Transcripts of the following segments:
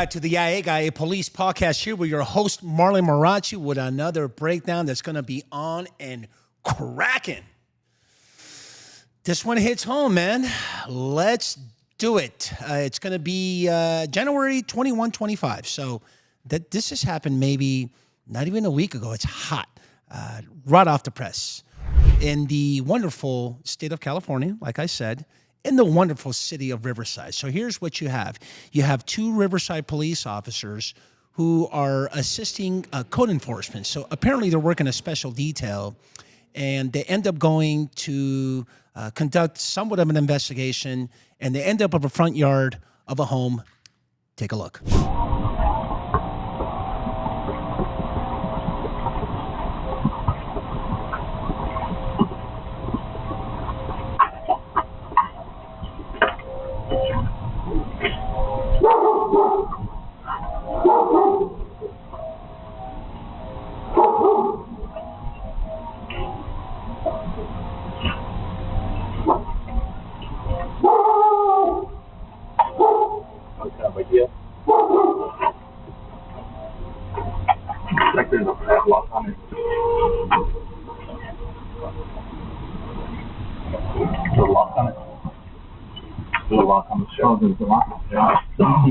back to the Untitled Police Podcast here with your host, Marlon Marachi, with another breakdown that's going to be on and cracking. This one hits home, man. Let's do it. It's going to be January 21, 25. So this has happened maybe not even a week ago. It's hot, right off the press. In the wonderful state of California, like I said, in the wonderful city of Riverside. So here's what you have. You have two Riverside police officers who are assisting code enforcement. So apparently they're working a special detail, and they end up going to conduct somewhat of an investigation, and they end up in the front yard of a home. Take a look.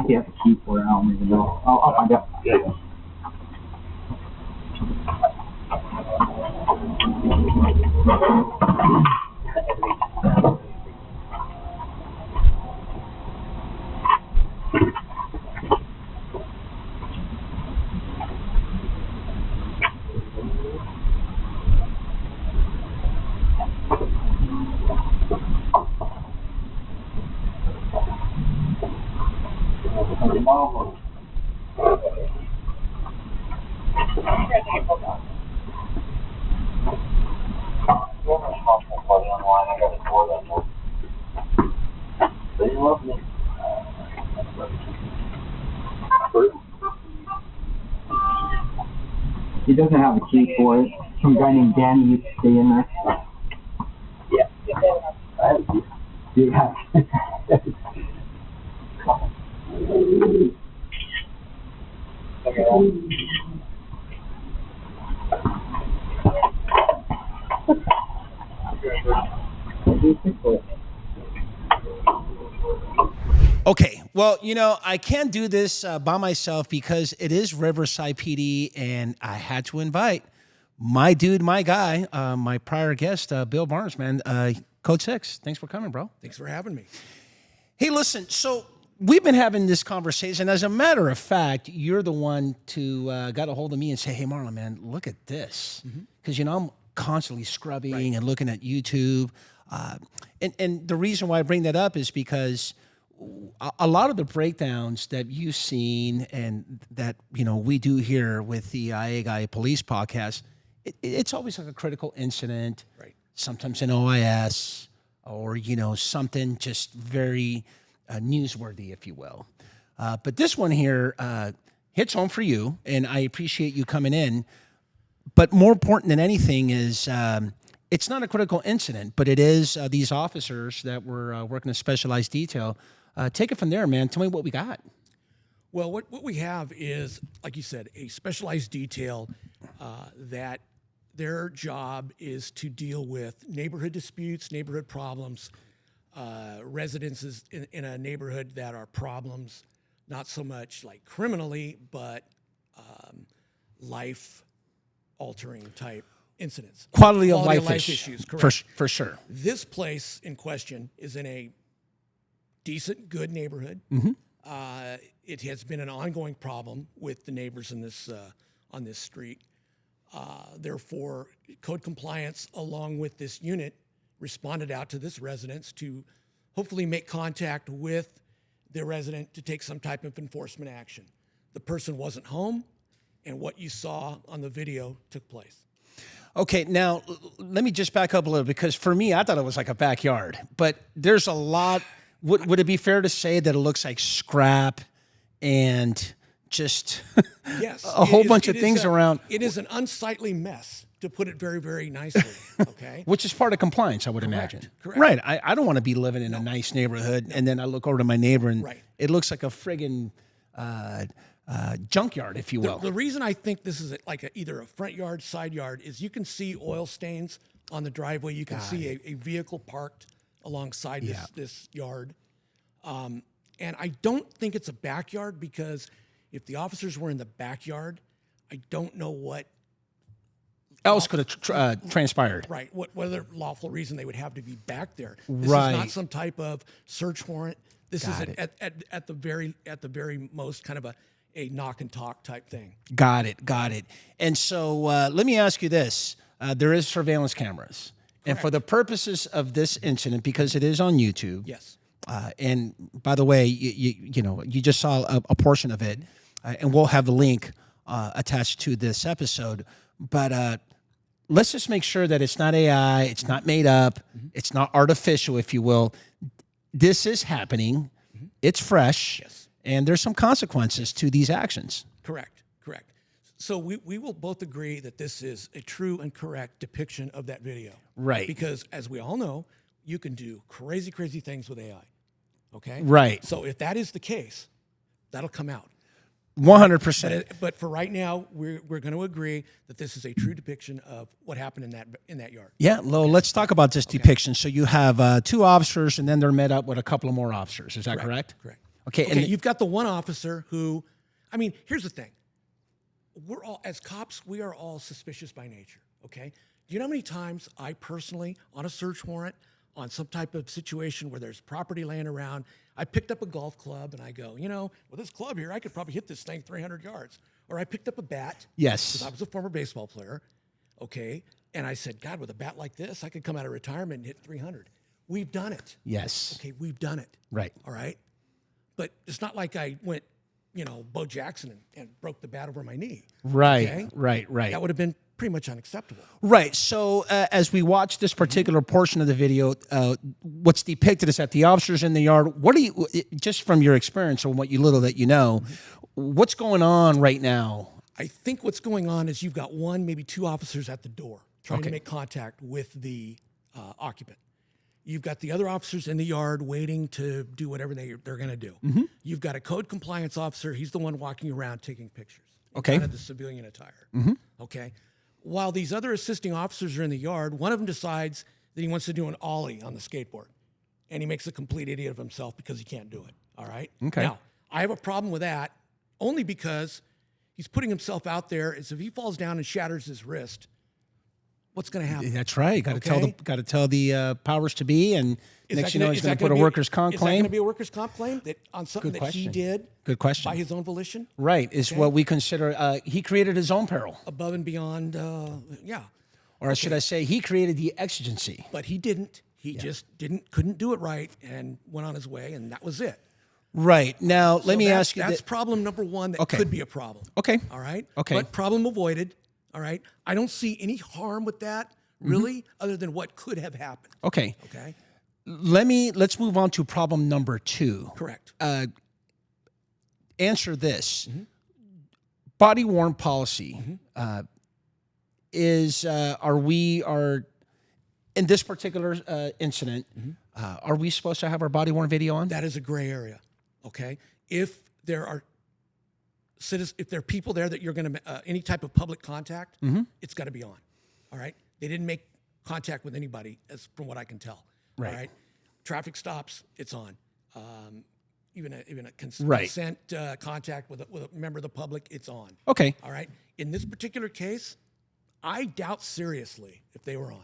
You have to keep where I don't even know. Oh, I got it. Yeah. He doesn't have a key for it. Some guy named Danny used to stay in there. Yeah. I have a key. Yeah. Okay, well, you know, I can't do this by myself because it is Riverside PD, and I had to invite my dude, my guy, my prior guest, Bill Barnes, man, Code 6. Thanks for coming, bro. Thanks for having me. Hey, listen, so we've been having this conversation. As a matter of fact, you're the one to got a hold of me and say, hey, Marlon, man, look at this. Because, you know, I'm constantly scrubbing and looking at YouTube. And the reason why I bring that up is because a lot of the breakdowns that you've seen and that, you know, we do here with the Untitled Police Podcast, it's always like a critical incident, sometimes an OIS or, you know, something just very newsworthy, if you will. But this one here hits home for you, and I appreciate you coming in. But more important than anything is it's not a critical incident, but it is these officers that were working a specialized detail. Take it from there, man. Tell me what we got. Well, what we have is, like you said, a specialized detail that their job is to deal with neighborhood disputes, neighborhood problems, residences in a neighborhood that are problems, not so much like criminally, but life-altering type incidents. Quality of life issues, correct. For sure. This place in question is in a decent, good neighborhood. It has been an ongoing problem with the neighbors in this on this street. Therefore, code compliance, along with this unit, responded out to this residence to hopefully make contact with the resident to take some type of enforcement action. The person wasn't home, and what you saw on the video took place. Okay, now let me just back up a little, because for me, I thought it was like a backyard, but there's a lot. Would it be fair to say that it looks like scrap and just yes, a whole bunch of things around? It is an unsightly mess, to put it very, very nicely, okay? Which is part of compliance, I would imagine. Correct. Right, I don't want to be living in a nice neighborhood, and then I look over to my neighbor, and it looks like a friggin' junkyard, if you will. The reason I think this is like either a front yard, side yard, is you can see oil stains on the driveway. You can see a vehicle parked alongside this yard. And I don't think it's a backyard, because if the officers were in the backyard, I don't know what else could have transpired. Right. What other lawful reason they would have to be back there? This Right. is not some type of search warrant. This is at the very most kind of a knock and talk type thing. Got it. And so let me ask you this. There is surveillance cameras. And for the purposes of this incident, because it is on YouTube. Yes. And by the way, you just saw a portion of it, and we'll have the link attached to this episode. But let's just make sure that it's not AI, it's not made up, it's not artificial, if you will. This is happening. It's fresh, and there's some consequences to these actions. Correct. So we will both agree that this is a true and correct depiction of that video. Right. Because as we all know, you can do crazy things with AI. Okay? Right. So if that is the case, that'll come out. 100%. But for right now, we're going to agree that this is a true depiction of what happened in that yard. Yeah, Lo, let's talk about this depiction. So you have 2 officers, and then they're met up with a couple of more officers. Is that correct? Correct. Okay. And you've got the one officer who, I mean, here's the thing. We're all, as cops, we are all suspicious by nature, okay? Do you know how many times I personally, on a search warrant, on some type of situation where there's property laying around, I picked up a golf club and I go, with this club here, I could probably hit this thing 300 yards. Or I picked up a bat. Yes. Because I was a former baseball player, okay? And I said, God, with a bat like this, I could come out of retirement and hit 300. We've done it. Yes. Okay, we've done it. Right. All right? But it's not like I went, Bo Jackson and broke the bat over my knee. Right, okay? right. That would have been pretty much unacceptable. Right. So as we watch this particular portion of the video, what's depicted is that the officers in the yard. What do you, just from your experience or what you little that you know, what's going on right now? I think what's going on is you've got 1, maybe 2 officers at the door trying to make contact with the occupant. You've got the other officers in the yard waiting to do whatever they're going to do. You've got a code compliance officer. He's the one walking around taking pictures. Okay. Kind of the civilian attire. Okay. While these other assisting officers are in the yard, one of them decides that he wants to do an ollie on the skateboard. And he makes a complete idiot of himself because he can't do it. All right? Okay. Now, I have a problem with that only because he's putting himself out there as if he falls down and shatters his wrist. What's going to happen? That's right. Got to tell the powers to be, and next you know he's going to put a workers' comp claim. Is that going to be a workers' comp claim on something that he did? Good question. By his own volition? Right. Is what we consider. He created his own peril. Above and beyond. Or should I say, he created the exigency. But he didn't. He just couldn't do it right, and went on his way, and that was it. Right. Now, let me ask you. That's problem number 1 that could be a problem. Okay. All right. Okay. But problem avoided. All right. I don't see any harm with that, really, other than what could have happened. Okay. Okay. Let's move on to problem number 2. Correct. Answer this. Body worn policy is are in this particular incident, are we supposed to have our body worn video on? That is a gray area. Okay. If there are citizens, if there are people there that you're going to any type of public contact, it's got to be on. All right. They didn't make contact with anybody, as from what I can tell. Right. All right. Traffic stops, it's on. Even a consent contact with a member of the public, it's on. Okay. All right. In this particular case, I doubt seriously if they were on,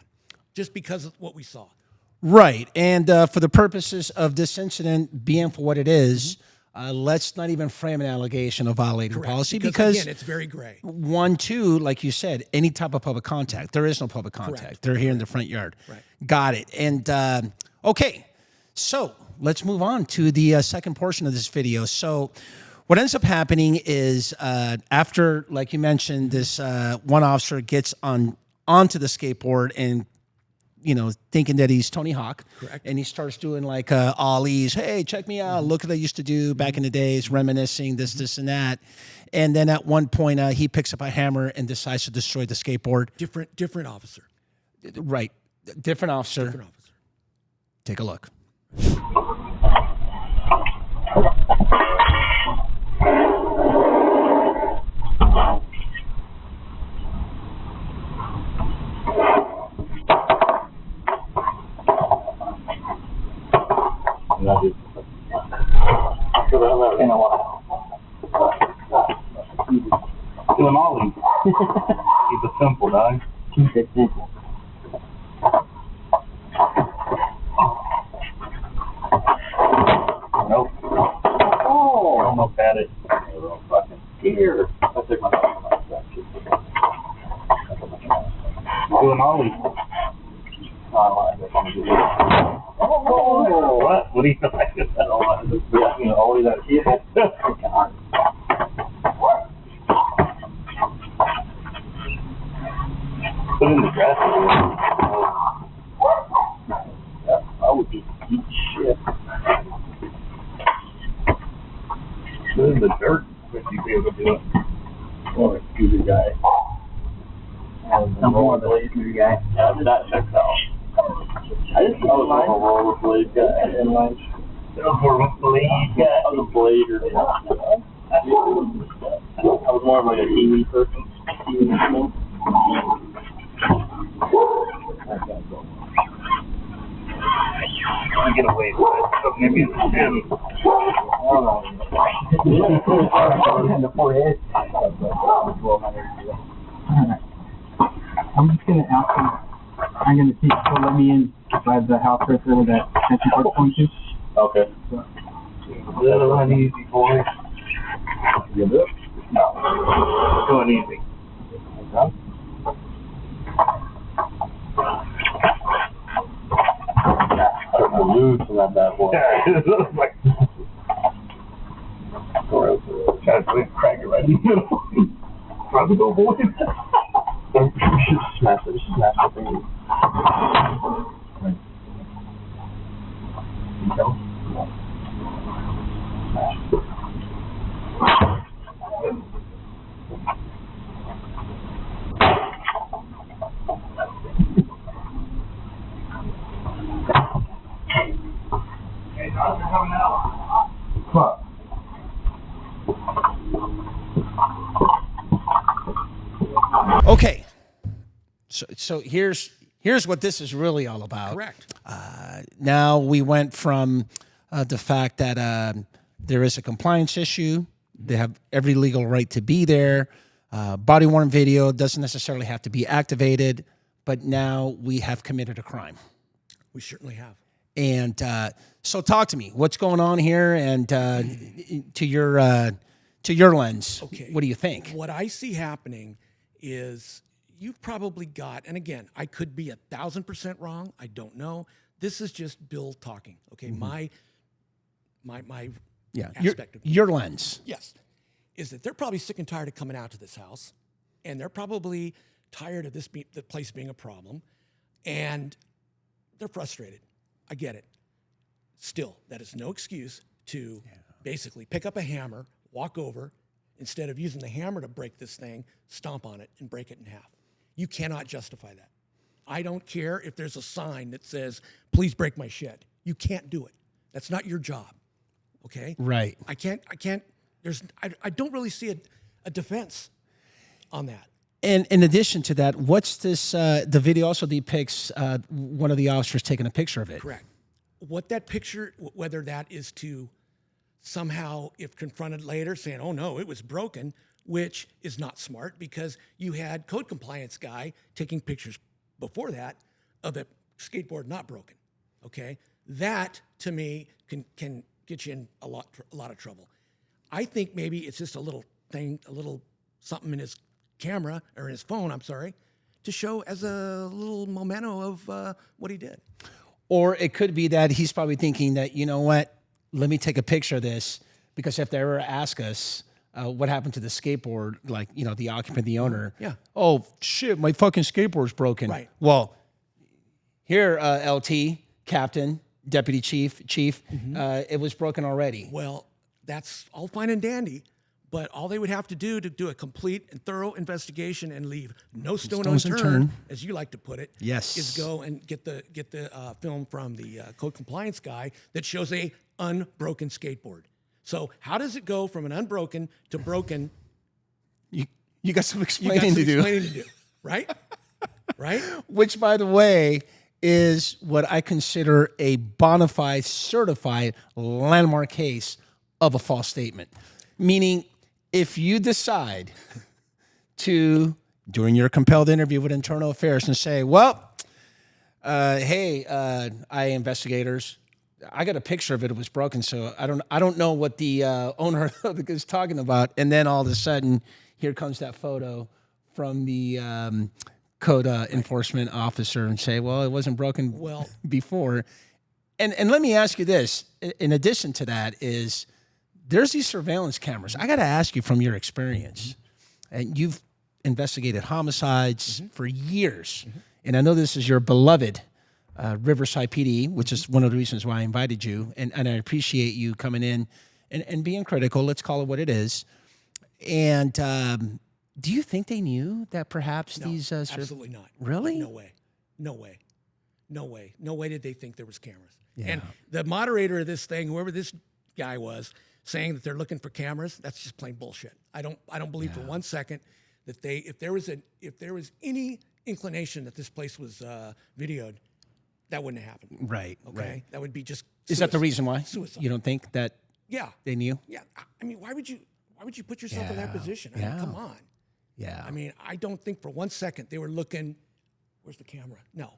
just because of what we saw. Right. And for the purposes of this incident being for what it is, let's not even frame an allegation of violating policy because again, it's very gray. 1, 2, like you said, any type of public contact. There is no public contact. Correct. They're here in the front yard. Right. Got it. And okay, so let's move on to the second portion of this video. So what ends up happening is after, like you mentioned, this one officer gets onto the skateboard and thinking that he's Tony Hawk. Correct. And he starts doing like ollies. Hey, check me out. Look what I used to do back in the days, reminiscing this and that. And then at one point, he picks up a hammer and decides to destroy the skateboard. Different officer. Right. Different officer. Different officer. Take a look. an ollie. Keep it simple, dog. Keep it simple. Nope. Oh, almost had it. Fucking here. I'll take my do an ollie. Oh, what? What do you think? Yeah, ollie that cable. Put in the grass. Yeah, I would just eat shit. Put in the dirt if you be able to do it. Or a scooter guy. I'm more of a scooter guy. Yeah, that checks out. I just was a rollerblade guy. I was more of a blade guy. I was a blader. I was more of like a TV person. I get away with it. So maybe it's him. The forehead. I'm just gonna ask him. I'm gonna see if he'll let me in by the house right there with that extension cord point to. Okay. Little uneasy, boy. Give it up. No. Going easy. Okay. The loose on that bad boy. Yeah, it looks like. Try to crack it right in the middle. Try to go, boy. You should smash it. You should smash the thing. Right. You go. Smash. Fuck. Okay. So here's what this is really all about. Correct. Now we went from the fact that there is a compliance issue. They have every legal right to be there. Body worn video doesn't necessarily have to be activated, but now we have committed a crime. We certainly have. And so talk to me. What's going on here? And to your lens, okay, what do you think? What I see happening is you've probably got, and again, I could be 1,000% wrong. I don't know. This is just Bill talking. Okay, Mm-hmm. my Yeah, aspect of your lens. Yes, is that they're probably sick and tired of coming out to this house, and they're probably tired of the place being a problem, and they're frustrated. I get it. Still, that is no excuse to basically pick up a hammer, walk over, instead of using the hammer to break this thing, stomp on it and break it in half. You cannot justify that. I don't care if there's a sign that says, please break my shit. You can't do it. That's not your job. Okay? Right. I don't really see a defense on that. And in addition to that, what's this? The video also depicts one of the officers taking a picture of it. Correct. What that picture, whether that is to somehow, if confronted later, saying, oh no, it was broken, which is not smart because you had code compliance guy taking pictures before that of a skateboard not broken. Okay? That, to me, can get you in a lot of trouble. I think maybe it's just a little thing, a little something in his camera, or in his phone, I'm sorry, to show as a little memento of what he did. Or it could be that he's probably thinking that, you know what, let me take a picture of this, because if they ever ask us what happened to the skateboard, like, you know, the occupant, the owner, yeah. Oh, shit, my fucking skateboard's broken. Right. Well, here, LT, captain, deputy chief, it was broken already. Well, that's all fine and dandy, but all they would have to do a complete and thorough investigation and leave no stone unturned, as you like to put it, yes, is go and get the film from the code compliance guy that shows a unbroken skateboard. So how does it go from an unbroken to broken? You got some explaining to do, right? Right? Which, by the way, is what I consider a bona fide, certified landmark case of a false statement. Meaning, if you decide to, during your compelled interview with Internal Affairs, and say, well, hey, IA investigators, I got a picture of it. It was broken, so I don't know what the owner of it is talking about. And then all of a sudden, here comes that photo from the code enforcement officer and say, well, it wasn't broken before. And let me ask you this. In addition to that is there's these surveillance cameras. I got to ask you from your experience, and you've investigated homicides for years. And I know this is your beloved Riverside PD, which is one of the reasons why I invited you. And I appreciate you coming in and being critical. Let's call it what it is. And do you think they knew that perhaps these... absolutely not. Really? No way. No way. No way. No way did they think there was cameras. Yeah. And the moderator of this thing, whoever this guy was, saying that they're looking for cameras, that's just plain bullshit. I don't believe for 1 second that if there was any inclination that this place was videoed, that wouldn't have happened. Right. Okay. Right. That would be just Is that the reason why? Suicide. You don't think that they knew? Yeah. I mean, why would you put yourself in that position? I mean, come on. Yeah. I mean, I don't think for 1 second they were looking, where's the camera? No.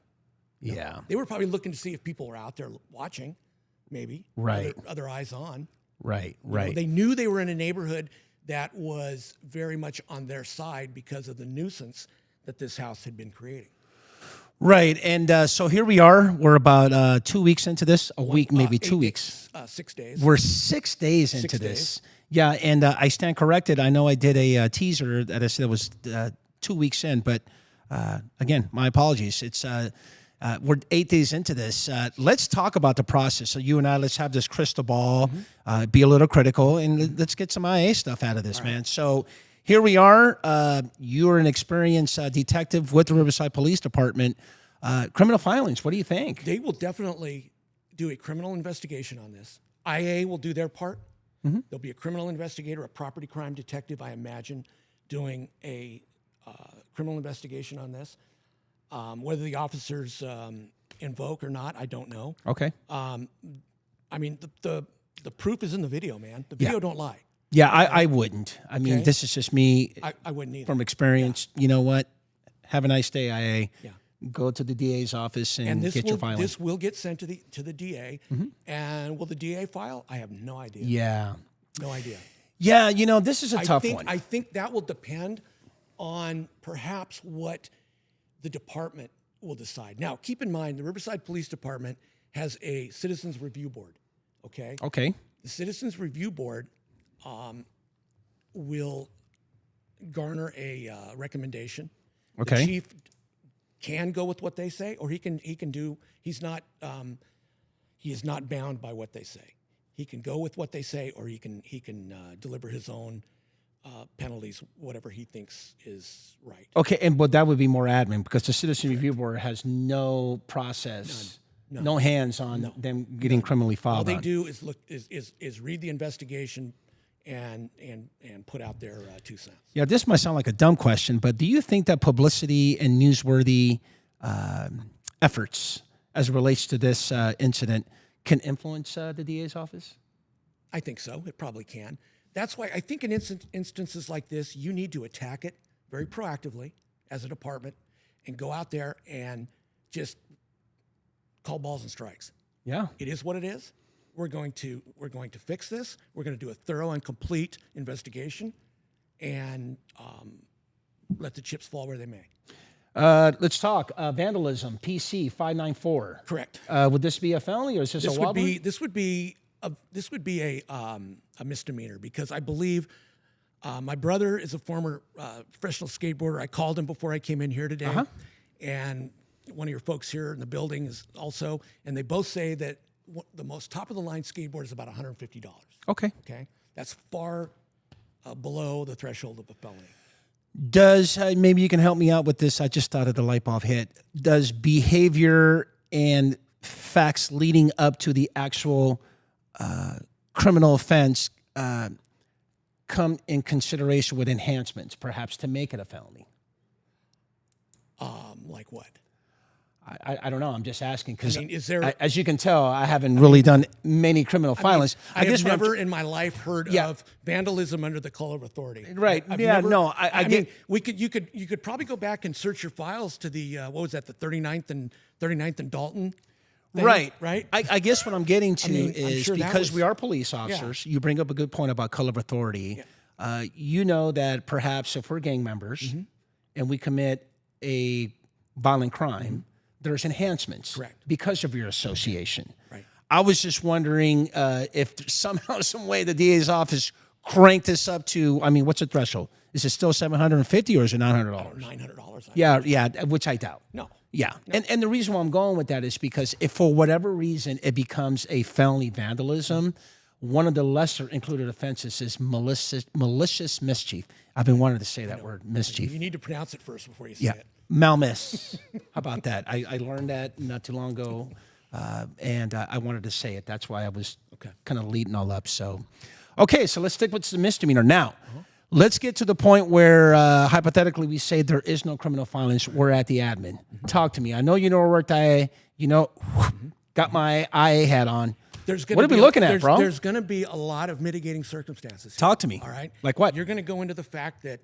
Yeah. They were probably looking to see if people were out there watching, maybe. Right. Other eyes on. Right. You Right. know, they knew they were in a neighborhood that was very much on their side because of the nuisance that this house had been creating. Right. And so here we are. We're about 2 weeks into this, a week, maybe 2 weeks. 6 days. We're 6 days into 6 this. days. Yeah. And I stand corrected. I know I did a teaser that I said it was 2 weeks in, but again, my apologies. It's we're 8 days into this. Let's talk about the process. So you and I, let's have this crystal ball, be a little critical, and let's get some IA stuff out of this, man. So here we are. You're an experienced detective with the Riverside Police Department. Criminal filings, what do you think? They will definitely do a criminal investigation on this. IA will do their part. There'll be a criminal investigator, a property crime detective, I imagine, doing a criminal investigation on this. Whether the officers invoke or not, I don't know. Okay. I mean, the proof is in the video, man. The video don't lie. Yeah, I wouldn't. I mean, this is just me I wouldn't either. from experience. You know what? Have a nice day, IA. Yeah. Go to the DA's office and this get your filing. This will get sent to the DA. And will the DA file? I have no idea. Yeah. No idea. Yeah, you know, this is a tough one. I think that will depend on perhaps what the department will decide. Now, keep in mind, the Riverside Police Department has a Citizens Review Board, okay? Okay. The Citizens Review Board will garner a recommendation. Okay. The chief can go with what they say, or he is not bound by what they say. He can go with what they say, or he can deliver his own penalties, whatever he thinks is right. Okay, but that would be more admin because the Citizen Review Board has no process, no hands on them getting criminally filed. All they do is look is read the investigation and put out their 2 cents. Yeah, this might sound like a dumb question, but do you think that publicity and newsworthy efforts as it relates to this incident can influence the DA's office? I think so. It probably can. That's why I think in instances like this, you need to attack it very proactively as a department and go out there and just call balls and strikes. Yeah. It is what it is. We're going to fix this. We're going to do a thorough and complete investigation and let the chips fall where they may. Let's talk vandalism. PC 594. Correct. Would this be a felony or is this a wild one? This would be a misdemeanor because I believe my brother is a former professional skateboarder. I called him before I came in here today, and one of your folks here in the building is also, and they both say that the most top of the line skateboard is about $150. Okay. Okay, that's far below the threshold of a felony. Does maybe you can help me out with this? I just thought of the light bulb hit. Does behavior and facts leading up to the actual criminal offense come in consideration with enhancements, perhaps to make it a felony? Like what? I don't know. I'm just asking because, I mean, is there? as you can tell, I haven't really done many criminal filings. I guess have what I'm never in my life heard of vandalism under the color of authority. Right. I've Yeah, never- no, I mean, get- you could probably go back and search your files to the what was that, the 39th and Dalton thing, Right. right. I guess what I'm getting to mean, I'm is sure that because was- we are police officers, you bring up a good point about color of authority. You know that perhaps if we're gang members and we commit a violent crime, there's enhancements because of your association. Right. I was just wondering if somehow, some way, the DA's office cranked this up to, I mean, what's the threshold? Is it still $750 or is it $900? $900. Yeah, which I doubt. No. Yeah, and the reason why I'm going with that is because if for whatever reason it becomes a felony vandalism, one of the lesser included offenses is malicious mischief. I've been wanting to say that word, mischief. You need to pronounce it first before you say it. Malmiss. How about that? I learned that not too long ago, and I wanted to say it. That's why I was kind of leading all up. So, okay, so let's stick with the misdemeanor. Now, let's get to the point where, hypothetically, we say there is no criminal filings. We're at the admin. Talk to me. I know you know where worked got my IA hat on. What are we looking at, bro? There's going to be a lot of mitigating circumstances here. Talk to me. All right. Like what? You're going to go into the fact that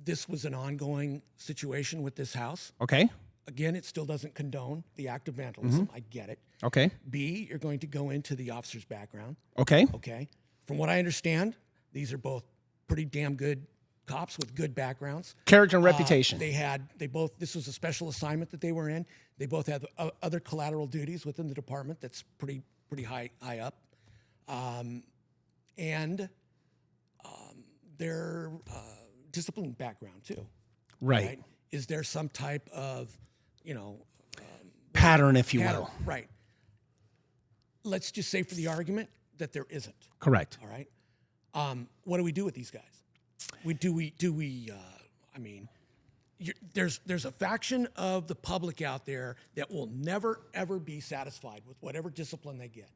this was an ongoing situation with this house. Okay. Again, it still doesn't condone the act of vandalism. I get it. Okay. B, you're going to go into the officer's background. Okay. Okay. From what I understand, these are both pretty damn good cops with good backgrounds. Character and reputation. This was a special assignment that they were in. They both had other collateral duties within the department that's pretty high up. And their discipline background too. Right. Is there some type of, pattern, if you will. Right. Let's just say for the argument that there isn't. Correct. All right. What do we do with these guys? There's a faction of the public out there that will never, ever be satisfied with whatever discipline they get.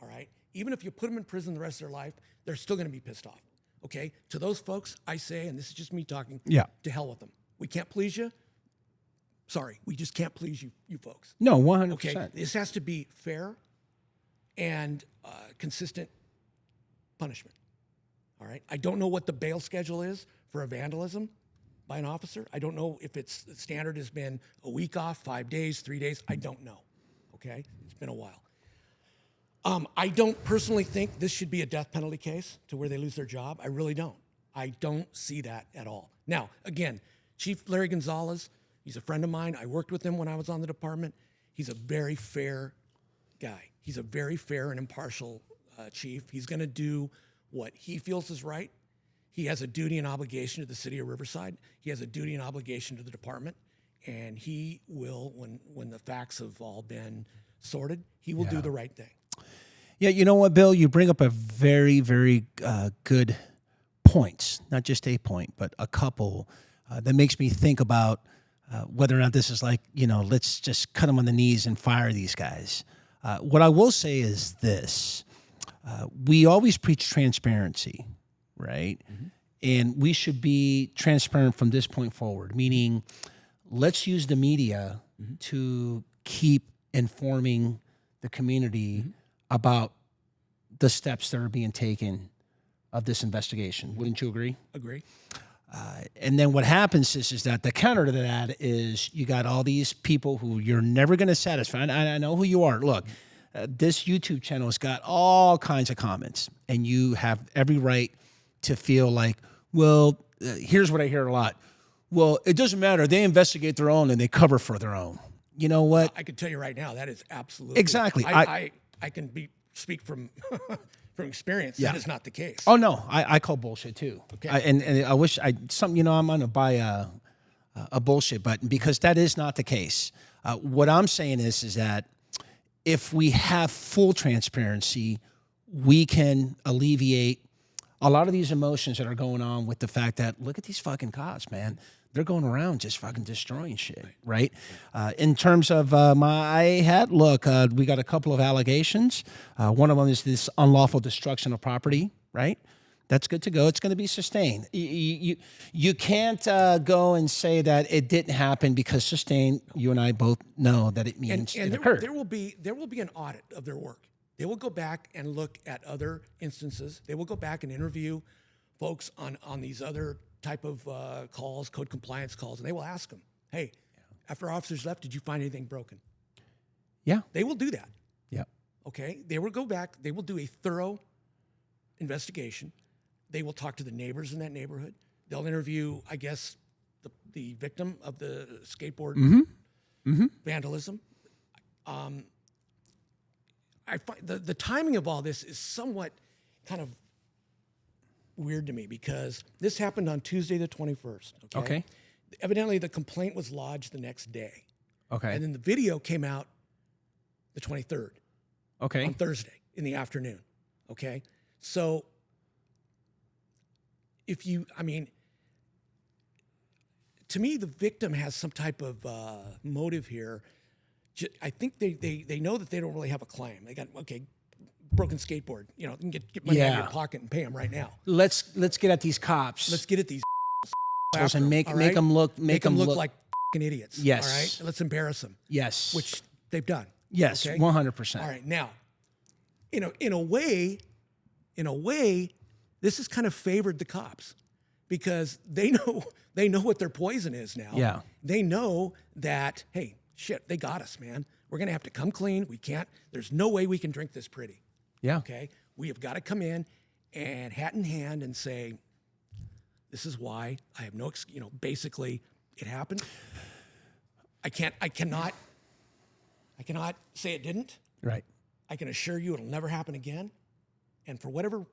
All right. Even if you put them in prison the rest of their life, they're still going to be pissed off. Okay. To those folks, I say, and this is just me talking, to hell with them. We can't please you. Sorry. We just can't please you folks. No, 100%. Okay. This has to be fair and consistent punishment. All right. I don't know what the bail schedule is for a vandalism by an officer. I don't know if the standard has been a week off, 5 days, 3 days. I don't know. Okay. It's been a while. I don't personally think this should be a death penalty case to where they lose their job. I really don't. I don't see that at all. Now, again, Chief Larry Gonzalez, he's a friend of mine. I worked with him when I was on the department. He's a very fair guy. He's a very fair and impartial chief. He's going to do what he feels is right. He has a duty and obligation to the city of Riverside. He has a duty and obligation to the department. And he will, when the facts have all been sorted, he will do the right thing. Yeah, you know what, Bill? You bring up a very, very good point. Not just a point, but a couple that makes me think about whether or not this is like, let's just cut them on the knees and fire these guys. What I will say is this. We always preach transparency, right? Mm-hmm. And we should be transparent from this point forward, meaning let's use the media to keep informing the community about the steps that are being taken of this investigation. Wouldn't you agree? Agree. And then what happens is that the counter to that is you got all these people who you're never going to satisfy. And I know who you are. Look, this YouTube channel has got all kinds of comments, and you have every right to feel like, well, here's what I hear a lot. Well, it doesn't matter. They investigate their own and they cover for their own. You know what? I can tell you right now, that is absolutely exactly. I can speak from from experience. That is not the case. Oh no, I call bullshit too. Okay, and I wish I'm gonna buy a bullshit button because that is not the case. What I'm saying is that if we have full transparency, we can alleviate a lot of these emotions that are going on with the fact that look at these fucking cops, man. They're going around just fucking destroying shit, right? In terms of my hat, look, we got a couple of allegations. One of them is this unlawful destruction of property, right? That's good to go. It's going to be sustained. You can't go and say that it didn't happen because sustained. You and I both know that it means it occurred. There will be an audit of their work. They will go back and look at other instances. They will go back and interview folks on these other type of calls, code compliance calls, and they will ask them, "Hey, after officers left, did you find anything broken?" Yeah, they will do that. Yeah. Okay. They will go back. They will do a thorough investigation. They will talk to the neighbors in that neighborhood. They'll interview, I guess, the victim of the skateboard vandalism. I find the timing of all this is somewhat kind of weird to me because this happened on Tuesday the 21st. Okay. Evidently, the complaint was lodged the next day. Okay. And then the video came out the 23rd. Okay. On Thursday in the afternoon. Okay. So to me, the victim has some type of motive here. I think they know that they don't really have a claim. They got, broken skateboard. You know, you can get money out of your pocket and pay them right now. Let's get at these cops. Let's get at these and make them look like idiots. Yes. All right. Let's embarrass them. Yes. Which they've done. Yes. Okay? 100%. All right. Now, in a way, this has kind of favored the cops because they know what their poison is now. Yeah. They know that, hey, shit, they got us, man. We're going to have to come clean. We can't, there's no way we can drink this pretty. Yeah. Okay. We have got to come in and hat in hand and say, this is why I have no, basically it happened. I cannot say it didn't. Right. I can assure you it'll never happen again. And for whatever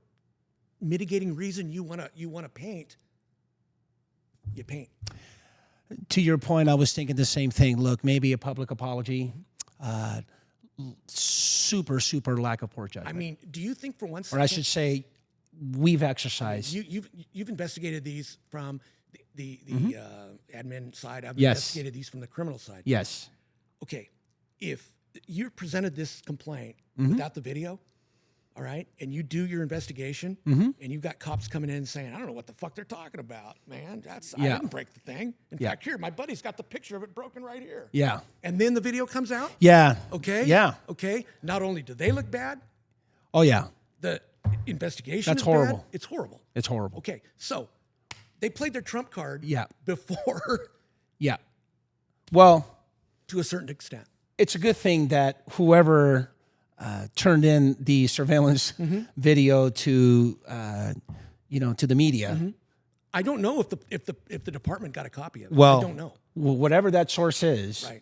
mitigating reason you want to paint, you paint. To your point, I was thinking the same thing. Look, maybe a public apology, super lack of poor judgment. I mean, do you think for one second, or I should say, we've exercised. You've investigated these from the admin side. I've Yes. investigated these from the criminal side. Yes. Okay, if you presented this complaint without the video, all right, and you do your investigation, and you've got cops coming in saying, I don't know what the fuck they're talking about, man. I didn't break the thing. In fact, here, my buddy's got the picture of it broken right here. Yeah. And then the video comes out? Yeah. Okay? Yeah. Okay? Not only do they look bad, Oh, yeah. the investigation That's is horrible. bad. It's horrible. It's horrible. Okay, so they played their trump card Yeah. before Yeah. Well, to a certain extent. it's a good thing that whoever turned in the surveillance video to to the media. I don't know if the department got a copy of it. Well, I don't know. Well, whatever that source is, Right.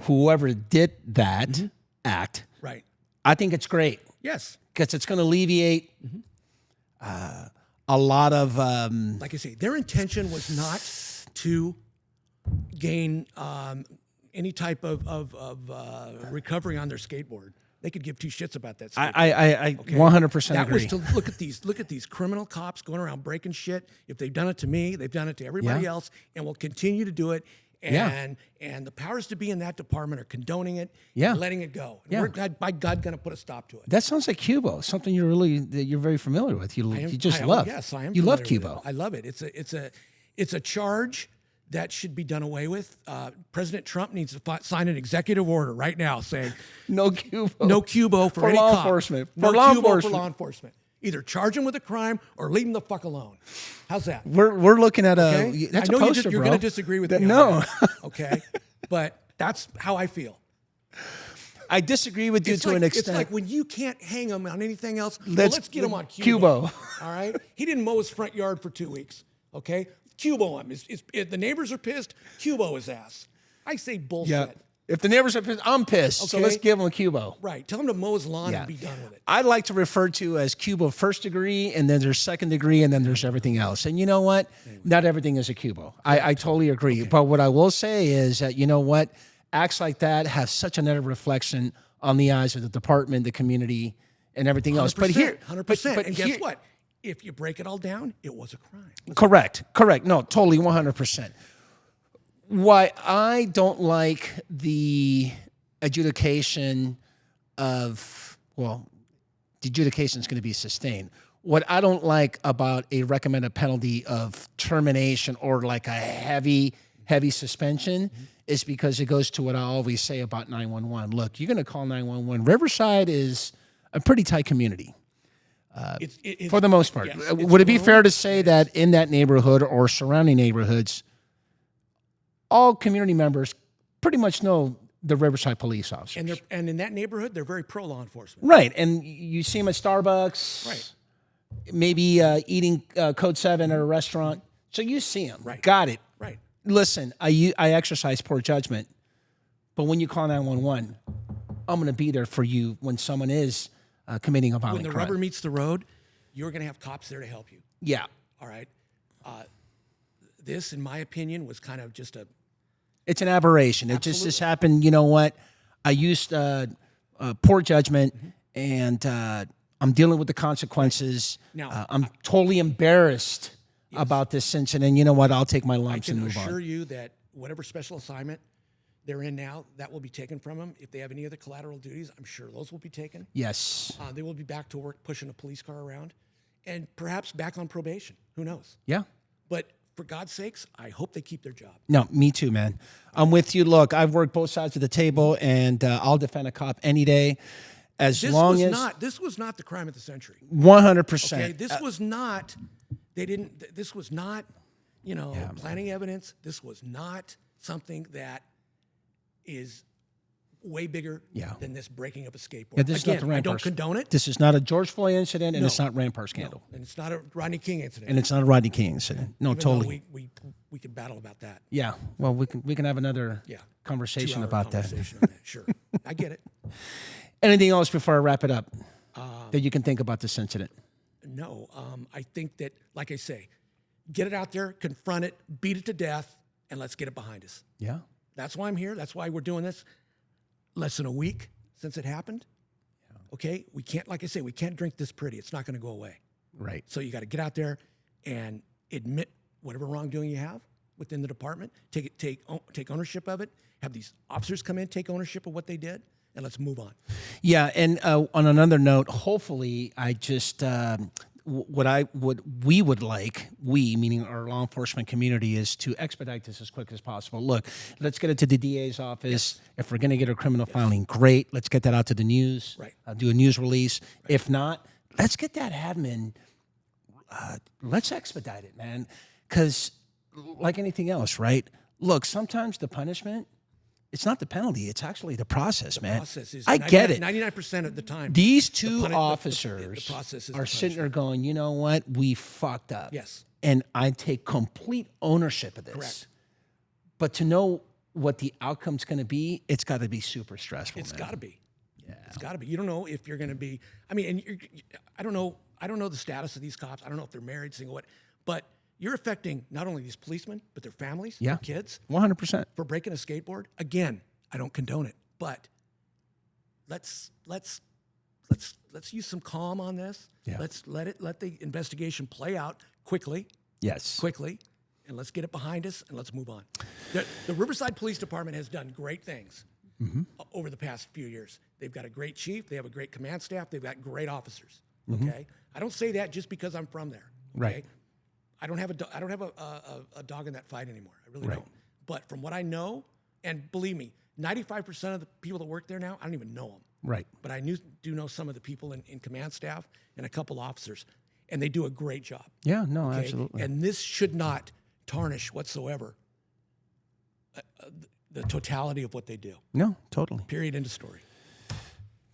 whoever did that act, Right. I think it's great Yes. because it's going to alleviate a lot of. Like I say, their intention was not to gain any type of recovery on their skateboard. They could give two shits about that skateboard. I 100% That agree. was to look at these criminal cops going around breaking shit. If they've done it to me, they've done it to everybody else, and will continue to do it. And the powers to be in that department are condoning it, and letting it go. And we're, by God, going to put a stop to it. That sounds like Cubo, something that you're very familiar with. You just I love. Yes, I am. You love familiar Cubo. with it. I love it. It's a charge that should be done away with. President Trump needs to sign an executive order right now saying No Cubo. no Cubo for any law cop. enforcement. No For law Cubo enforcement. for law enforcement. Either charge him with a crime or leave him the fuck alone. How's that? We're looking at Okay? that's I know a poster, you're bro. going to disagree with me. No. On that, okay, but that's how I feel. I disagree with you It's to like, an extent. It's like when you can't hang him on anything else, let's get him on Cubo. All right? He didn't mow his front yard for 2 weeks. Okay? Cubo him. If the neighbors are pissed, Cubo his ass. I say bullshit. Yeah. If the neighbors are pissed, I'm pissed. So Okay. let's give him a Cubo. Right. Tell him to mow his lawn Yeah. and be done with it. I like to refer to as Cubo first degree, and then there's second degree, and then there's everything else. And you know what? Not everything is a Cubo. I totally agree. But what I will say is that, you know what? Acts like that have such a negative reflection on the eyes of the department, the community, and everything else. But here, 100%. but And guess here- what? If you break it all down, it was a crime. Correct. No, totally 100%. Why I don't like the adjudication of, the adjudication is going to be sustained. What I don't like about a recommended penalty of termination or like a heavy suspension is because it goes to what I always say about 911. Look, you're going to call 911. Riverside is a pretty tight community. It's For the most part. yes, Would it be growing. fair to say that in that neighborhood or surrounding neighborhoods, all community members pretty much know the Riverside police officers? And in that neighborhood, they're very pro law enforcement. Right. And you see them at Starbucks. Right. Maybe eating Code 7 at a restaurant. So you see them. Right. Got it. Right. Listen, I exercise poor judgment, but when you call 911, I'm going to be there for you when someone is committing a violent When the crime. rubber meets the road, you're going to have cops there to help you. Yeah. All right. This, in my opinion, was kind of just a It's an aberration. It just happened. You know what? I used poor judgment, and I'm dealing with the consequences. Now, I'm totally embarrassed about this incident. You know what? I'll take my I lumps and can move assure on. you that whatever special assignment they're in now, that will be taken from them. If they have any other collateral duties, I'm sure those will be taken. Yes. They will be back to work pushing a police car around and perhaps back on probation. Who knows? Yeah. But for God's sakes, I hope they keep their job. No, me too, man. I'm with you. Look, I've worked both sides of the table, and I'll defend a cop any day, as long as This was not the crime of the century. 100%. Okay, this was not. They didn't. This was not. Planning evidence. This was not something that is way bigger than this breaking up a skateboard. Yeah, this is not the Again, I don't Rampart. condone it. This is not a George Floyd incident, and No. it's not Rampart scandal, And it's not a Rodney King incident. and it's not a Rodney King incident. No, Even though totally. we could battle about that. Yeah. Well, we can have another conversation 2-hour about that. conversation on that. Sure, I get it. Anything else before I wrap it up that you can think about this incident? No, I think that, like I say, get it out there, confront it, beat it to death, and let's get it behind us. Yeah. That's why I'm here. That's why we're doing this. Less than a week since it happened. Okay, we can't, like I say, we can't drink this pretty. It's not going to go away. Right. So you got to get out there and admit whatever wrongdoing you have within the department. Take ownership of it. Have these officers come in, take ownership of what they did, and let's move on. Yeah, and on another note, hopefully, I just what we would like, we meaning our law enforcement community, is to expedite this as quick as possible. Look, let's get it to the DA's office. If we're going to get a criminal filing, great. Let's get that out to the news. Right. Do a news release. Right. If not, let's get that admin. Let's expedite it, man. Because like anything else, right? Look, sometimes the punishment, it's not the penalty. It's actually the process, man. Process is I get it. 99% of the time. These two the officers process is are the sitting there going, you know what? We fucked up. Yes. And I take complete ownership of this. Correct. But to know what the outcome's going to be, it's got to be super stressful. It's man. got to be. Yeah. It's got to be. You don't know if you're going to be. I mean, and I don't know. I don't know the status of these cops. I don't know if they're married, single, what. But you're affecting not only these policemen, but their families, their kids, 100%. for breaking a skateboard. Again, I don't condone it, but let's use some calm on this. Yeah. Let's let the investigation play out quickly, Yes. and let's get it behind us and let's move on. The Riverside Police Department has done great things over the past few years. They've got a great chief. They have a great command staff. They've got great officers. Okay, I don't say that just because I'm from there. Okay? Right. I don't have a dog in that fight anymore. I really don't. But from what I know, and believe me, 95% of the people that work there now, I don't even know them. Right. But I do know some of the people in command staff and a couple officers, and they do a great job. Yeah, no, Okay? absolutely. And this should not tarnish whatsoever the totality of what they do. No, totally. Period. End of story.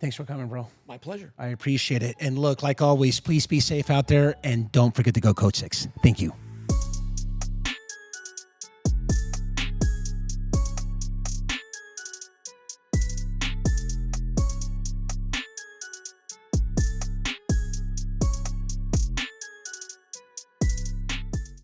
Thanks for coming, bro. My pleasure. I appreciate it. And look, like always, please be safe out there, and don't forget to go Code 6. Thank you.